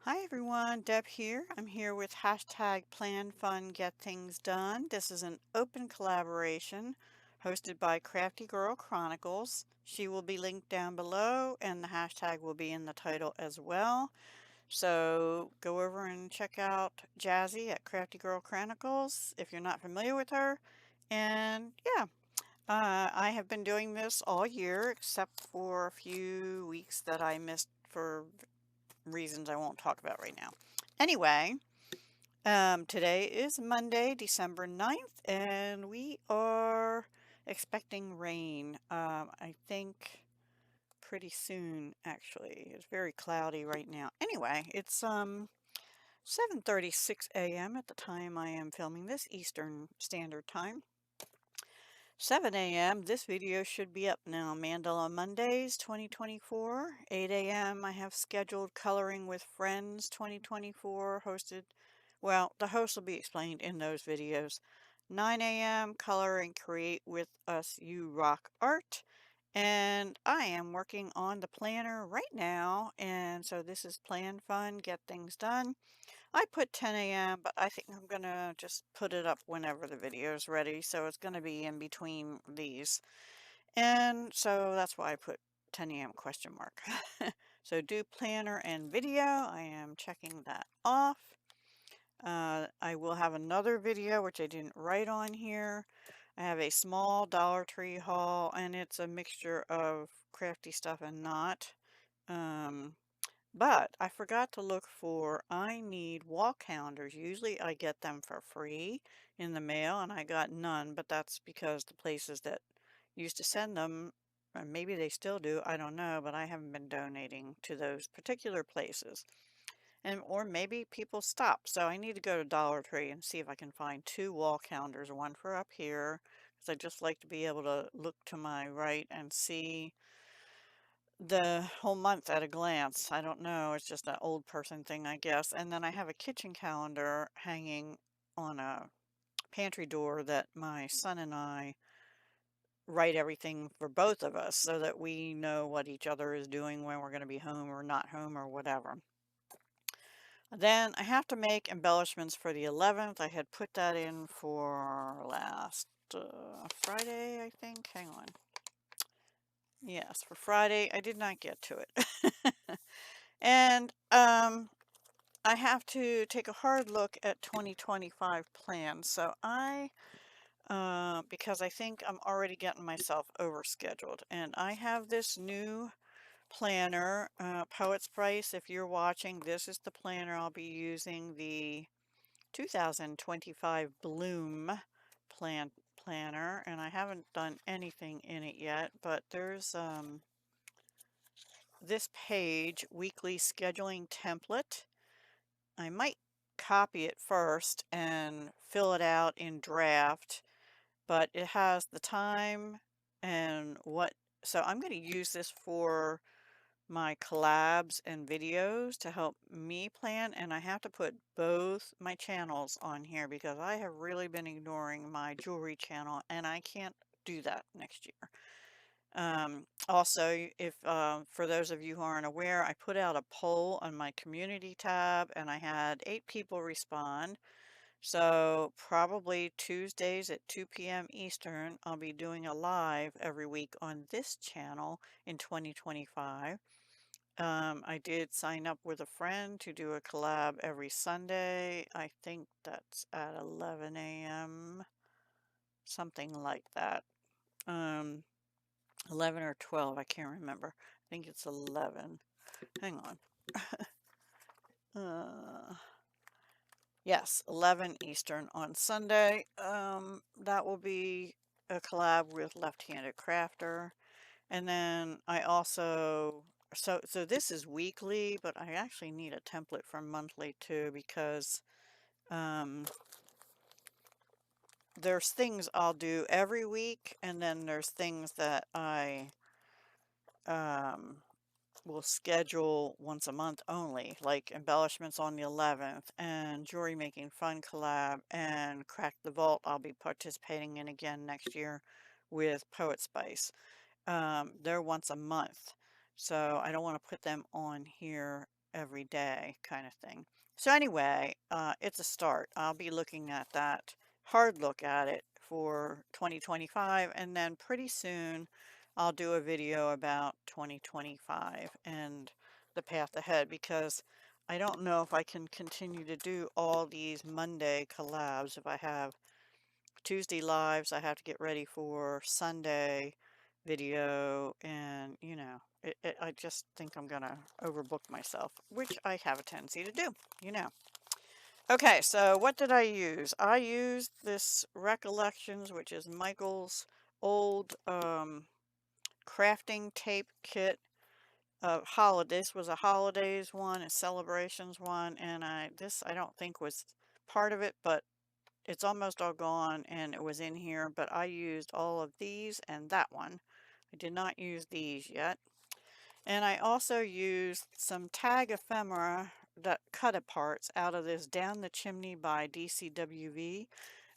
Hi everyone, Deb here. I'm here with hashtag Plan Fun Get Things Done. This is an open collaboration hosted by Crafty Girl Chronicles. She will be linked down below and the hashtag will be in the title as well. So go over and check out Jazzy at Crafty Girl Chronicles if you're not familiar with her. And yeah, I have been doing this all year except for a few weeks that I missed for reasons I won't talk about right now. Anyway, today is Monday, December 9th, and we are expecting rain. I think pretty soon, actually. It's very cloudy right now. Anyway, it's 7:36 a.m. at the time I am filming this Eastern Standard Time. 7 a.m. This video should be up now. Mandala Mondays 2024. 8 a.m. I have scheduled Coloring with Friends 2024 hosted. Well, the host will be explained in those videos. 9 a.m. Color and Create with Us You Rock Art. And I am working on the planner right now. And so this is Plan Fun, Get Things Done. I put 10 a.m., but I think I'm going to just put it up whenever the video is ready. So it's going to be in between these. And so that's why I put 10 a.m. question mark. So do planner and video. I am checking that off. I will have another video, which I didn't write on here. I have a small Dollar Tree haul, and it's a mixture of crafty stuff and not. Um, but I forgot to look for, I need wall calendars. Usually I get them for free in the mail, and I got none, but that's because the places that used to send them, or maybe they still do, I don't know, but I haven't been donating to those particular places. And or maybe people stop. So I need to go to Dollar Tree and see if I can find two wall calendars, one for up here, because I just like to be able to look to my right and see the whole month at a glance. I don't know. It's just an old person thing, I guess. And then I have a kitchen calendar hanging on a pantry door that my son and I write everything for both of us so that we know what each other is doing when we're going to be home or not home or whatever. Then I have to make embellishments for the 11th. I had put that in for last Friday, I think. Hang on. Yes, for Friday. I did not get to it. And I have to take a hard look at 2025 plans. So because I think I'm already getting myself overscheduled. And I have this new planner, Poet's Price. If you're watching, this is the planner I'll be using, the 2025 Bloom planner. And I haven't done anything in it yet, but there's this page, weekly scheduling template. I might copy it first and fill it out in draft, but it has the time and what, so I'm going to use this for my collabs and videos to help me plan, and I have to put both my channels on here because I have really been ignoring my jewelry channel and I can't do that next year. Also, if for those of you who aren't aware, I put out a poll on my community tab and I had 8 people respond. So probably Tuesdays at 2 p.m. Eastern, I'll be doing a live every week on this channel in 2025. I did sign up with a friend to do a collab every Sunday. I think that's at 11 a.m., something like that. 11 or 12, I can't remember. I think it's 11. Hang on. Yes, 11 Eastern on Sunday. That will be a collab with Left-Handed Crafter. And then I also, so this is weekly, but I actually need a template for monthly too because there's things I'll do every week, and then there's things that I will schedule once a month only, like embellishments on the 11th and jewelry making fun collab and Crack the Vault I'll be participating in again next year with Poet Spice. They're once a month, so I don't want to put them on here every day kind of thing. So anyway, it's a start. I'll be looking at that, hard look at it for 2025, and then pretty soon I'll do a video about 2025 and the path ahead, because I don't know if I can continue to do all these Monday collabs. If I have Tuesday lives, I have to get ready for Sunday video, and I just think I'm gonna overbook myself, which I have a tendency to do, you know. Okay, so what did I use? I used this Recollections, which is Michael's old crafting tape kit. This was a holidays one, a celebrations one, and I don't think was part of it, but it's almost all gone, and it was in here, but I used all of these and that one. I did not use these yet. And I also used some tag ephemera that cut aparts out of this Down the Chimney by DCWV,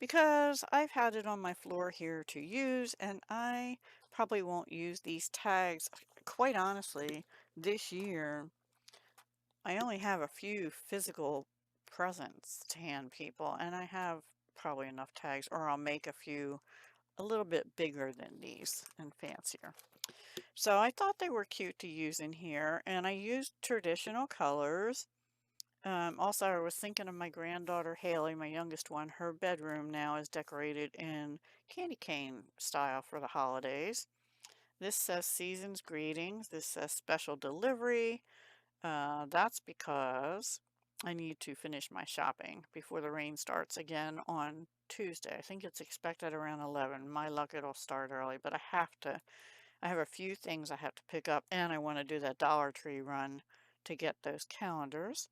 because I've had it on my floor here to use, and I probably won't use these tags. Quite honestly, this year I only have a few physical presents to hand people, and I have probably enough tags, or I'll make a few a little bit bigger than these and fancier. So I thought they were cute to use in here, and I used traditional colors. Also, I was thinking of my granddaughter Haley, my youngest one. Her bedroom now is decorated in candy cane style for the holidays. This says Season's Greetings. This says Special Delivery. That's because I need to finish my shopping before the rain starts again on Tuesday. I think it's expected around 11. My luck, it'll start early, but I have a few things I have to pick up, and I want to do that Dollar Tree run to get those calendars.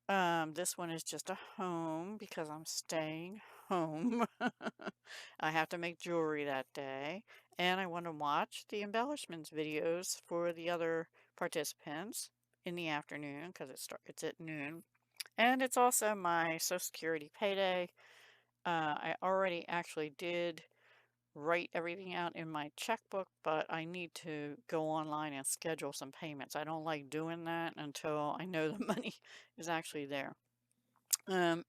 This one is just a home because I'm staying home. I have to make jewelry that day, and I want to watch the embellishments videos for the other participants in the afternoon, because it's at noon. And it's also my Social Security payday. I already actually did write everything out in my checkbook, but I need to go online and schedule some payments. I don't like doing that until I know the money is actually there.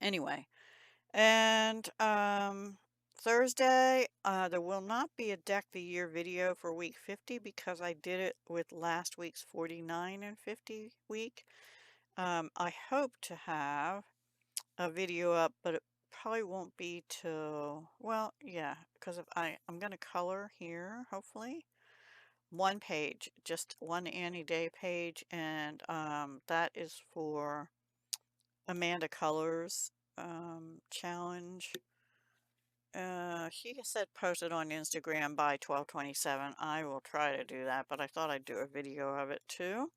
Anyway, and Thursday, there will not be a Deck the Year video for week 50, because I did it with last week's 49 and 50 week. I hope to have a video up, but it probably won't be till, well, yeah, because I'm going to color here, hopefully. One page, just one Annie Day page, and that is for Amanda Colors challenge. She said post it on Instagram by 12/27. I will try to do that, but I thought I'd do a video of it too.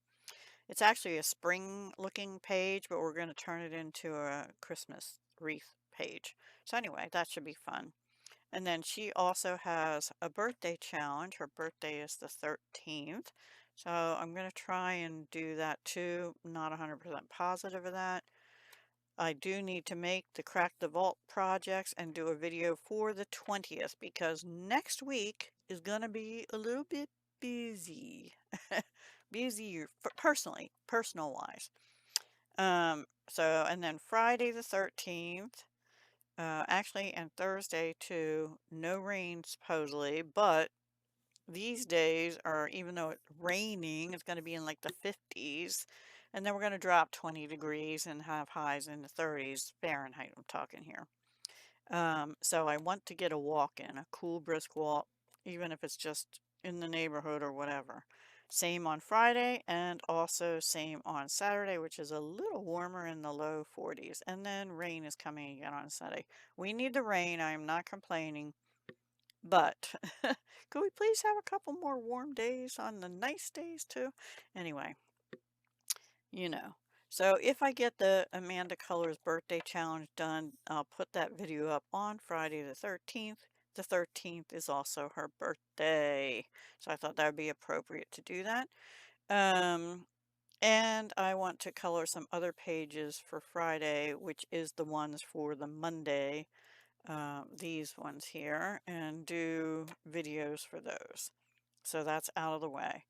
It's actually a spring looking page, but we're going to turn it into a Christmas wreath page. So anyway, that should be fun. And then she also has a birthday challenge. Her birthday is the 13th. So I'm going to try and do that too. Not 100% positive of that. I do need to make the Crack the Vault projects and do a video for the 20th, because next week is going to be a little bit busy. Busy personally, personal wise. And then Friday the 13th, actually, and Thursday too, no rain supposedly, but these days are, even though it's raining, it's going to be in like the 50s, and then we're going to drop 20 degrees and have highs in the 30s Fahrenheit, I'm talking here. So I want to get a walk in, a cool, brisk walk, even if it's just in the neighborhood or whatever. Same on Friday, and also same on Saturday, which is a little warmer in the low 40s. And then rain is coming again on Sunday. We need the rain. I am not complaining. But could we please have a couple more warm days on the nice days too? Anyway, you know. So if I get the Amanda Colors birthday challenge done, I'll put that video up on Friday the 13th. The 13th is also her birthday, so I thought that would be appropriate to do that. And I want to color some other pages for Friday, which is the ones for the Monday, these ones here, and do videos for those. So that's out of the way.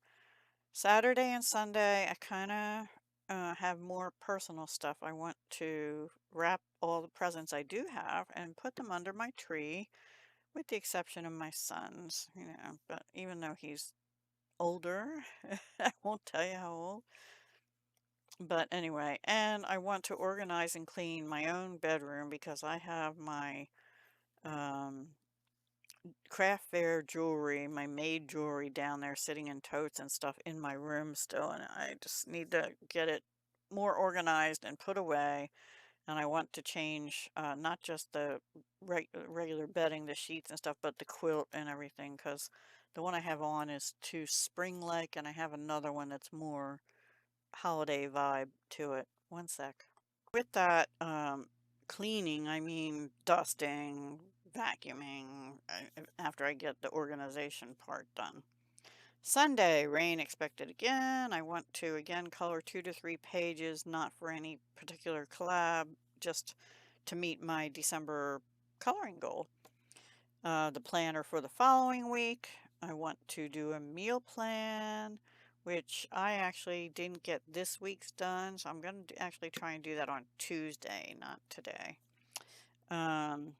Saturday and Sunday, I kind of have more personal stuff. I want to wrap all the presents I do have and put them under my tree, with the exception of my son's, but even though he's older, I won't tell you how old. But anyway, and I want to organize and clean my own bedroom because I have my um, craft fair jewelry, my maid jewelry down there sitting in totes and stuff in my room still, and I just need to get it more organized and put away. And I want to change not just the regular bedding, the sheets and stuff, but the quilt and everything, because the one I have on is too spring-like, and I have another one that's more holiday vibe to it. One sec. With that cleaning, I mean dusting, vacuuming, after I get the organization part done. Sunday, rain expected again. I want to again color 2 to 3 pages, not for any particular collab, just to meet my December coloring goal. The planner for the following week, I want to do a meal plan, which I actually didn't get this week's done, so I'm going to actually try and do that on Tuesday, not today. And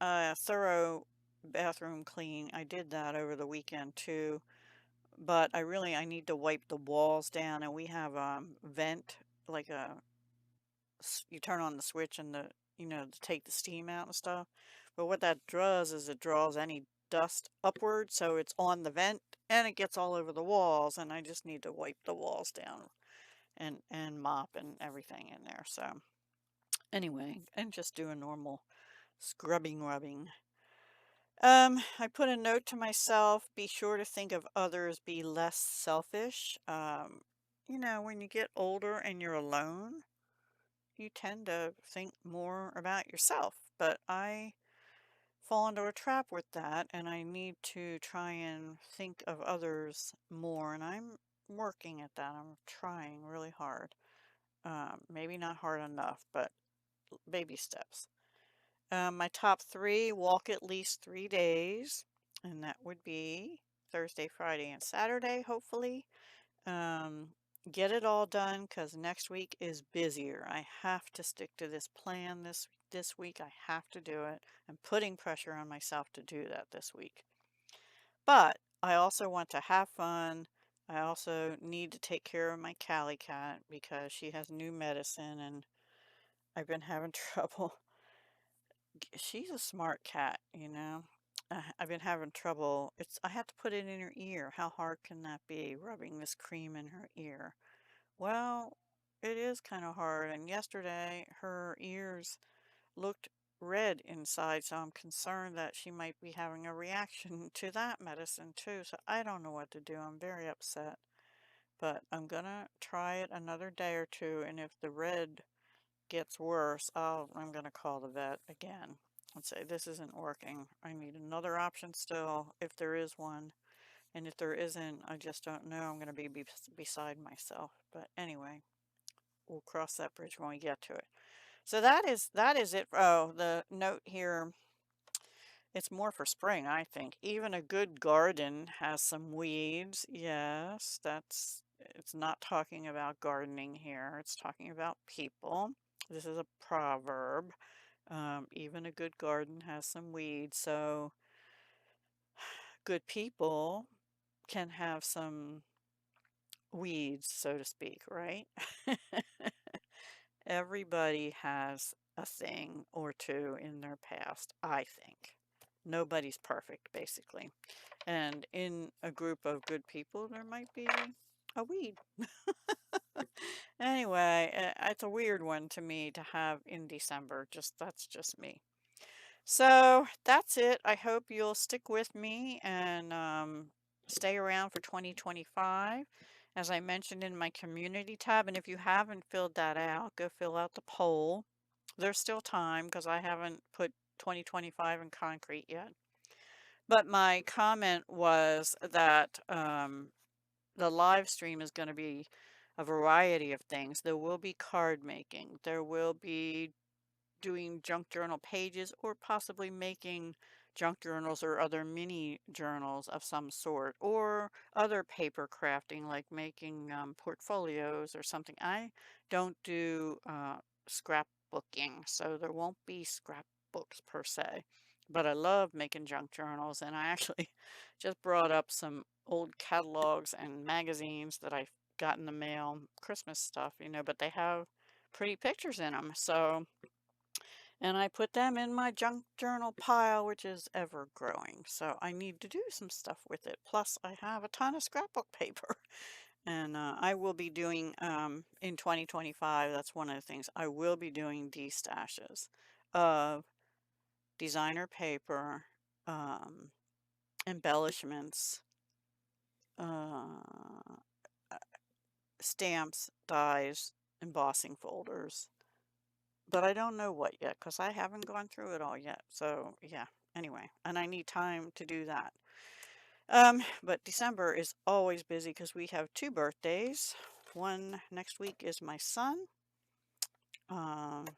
a thorough bathroom clean. I did that over the weekend too, but I need to wipe the walls down, and we have vent, like you turn on the switch and to take the steam out and stuff. But what that does is it draws any dust upward, so it's on the vent and it gets all over the walls, and I just need to wipe the walls down and mop and everything in there. So anyway, and just do a normal scrubbing rubbing. I put a note to myself, be sure to think of others, be less selfish. When you get older and you're alone, you tend to think more about yourself. But I fall into a trap with that, and I need to try and think of others more, and I'm working at that. I'm trying really hard. Maybe not hard enough, but baby steps. My top three: walk at least 3 days, and that would be Thursday, Friday, and Saturday, hopefully. Um, get it all done because next week is busier. I have to stick to this plan this week. I have to do it. I'm putting pressure on myself to do that this week. But I also want to have fun. I also need to take care of my Callie cat because she has new medicine and I've been having trouble. She's a smart cat. I've been having trouble. I have to put it in her ear. How hard can that be, rubbing this cream in her ear? Well, it is kind of hard. And yesterday, her ears looked red inside, so I'm concerned that she might be having a reaction to that medicine too. So I don't know what to do. I'm very upset. But I'm gonna try it another day or two, and if the red gets worse, I'm gonna call the vet again and say this isn't working. I need another option still, if there is one. And if there isn't, I just don't know. I'm gonna be beside myself. But anyway, we'll cross that bridge when we get to it. So that is it. Oh, the note here, it's more for spring, I think. Even a good garden has some weeds. Yes, it's not talking about gardening here. It's talking about people. This is a proverb. Even a good garden has some weeds. So good people can have some weeds, so to speak, right? Everybody has a thing or two in their past, I think. Nobody's perfect, basically. And in a group of good people, there might be a weed. Anyway, it's a weird one to me to have in December. That's just me. So that's it. I hope you'll stick with me and stay around for 2025. As I mentioned in my community tab, and if you haven't filled that out, go fill out the poll. There's still time because I haven't put 2025 in concrete yet. But my comment was that the live stream is going to be a variety of things. There will be card making. There will be doing junk journal pages or possibly making junk journals or other mini journals of some sort, or other paper crafting like making portfolios or something. I don't do scrapbooking, so there won't be scrapbooks per se. But I love making junk journals, and I actually just brought up some old catalogs and magazines that I got in the mail, Christmas stuff, but they have pretty pictures in them. So, and I put them in my junk journal pile, which is ever growing. So I need to do some stuff with it. Plus, I have a ton of scrapbook paper. And I will be doing, in 2025, that's one of the things, I will be doing destashes of designer paper, um, embellishments, uh, stamps, dies, embossing folders. But I don't know what yet because I haven't gone through it all yet. So yeah, anyway, and I need time to do that. But December is always busy because we have two birthdays. One next week is my son.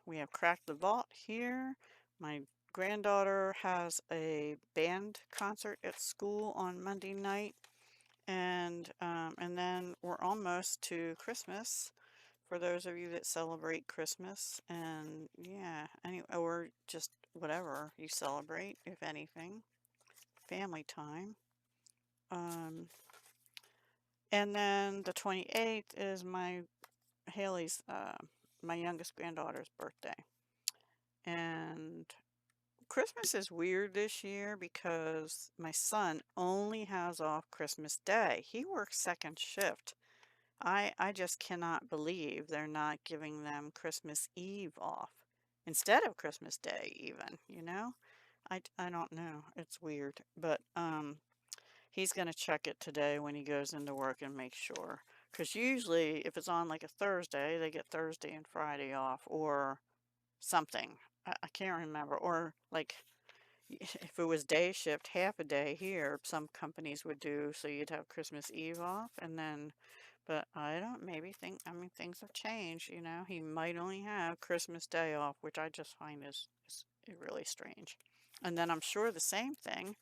We have Crack the Vault here. My granddaughter has a band concert at school on Monday night. And then we're almost to Christmas for those of you that celebrate Christmas. And yeah, or just whatever you celebrate, if anything, family time. Um, and then the 28th is Haley's, my youngest granddaughter's birthday. And Christmas is weird this year because my son only has off Christmas Day. He works second shift. I just cannot believe they're not giving them Christmas Eve off instead of Christmas Day even. I don't know. It's weird. But he's going to check it today when he goes into work and make sure. Because usually if it's on like a Thursday, they get Thursday and Friday off or something. I can't remember. Or like if it was day shift, half a day here, some companies would do so you'd have Christmas Eve off and then, but I don't maybe think, I mean, things have changed. He might only have Christmas Day off, which I just find is really strange. And then I'm sure the same thing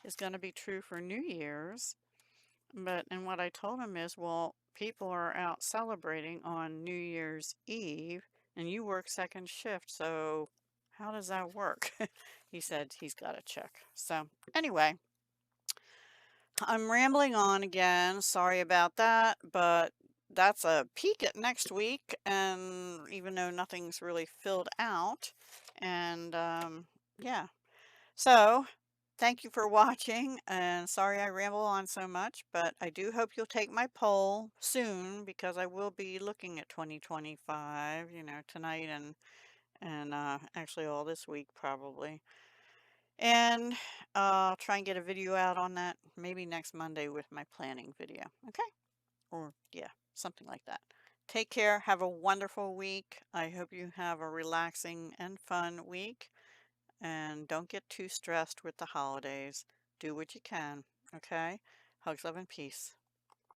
is going to be true for New Year's. And what I told him is, well, people are out celebrating on New Year's Eve and you work second shift, so how does that work? He said he's got to check. So anyway, I'm rambling on again. Sorry about that, but that's a peek at next week. And even though nothing's really filled out, and yeah. So thank you for watching. And sorry I ramble on so much, but I do hope you'll take my poll soon because I will be looking at 2025, tonight and actually all this week probably. And I'll try and get a video out on that maybe next Monday with my planning video. Okay? Or, yeah, something like that. Take care. Have a wonderful week. I hope you have a relaxing and fun week. And don't get too stressed with the holidays. Do what you can. Okay? Hugs, love, and peace.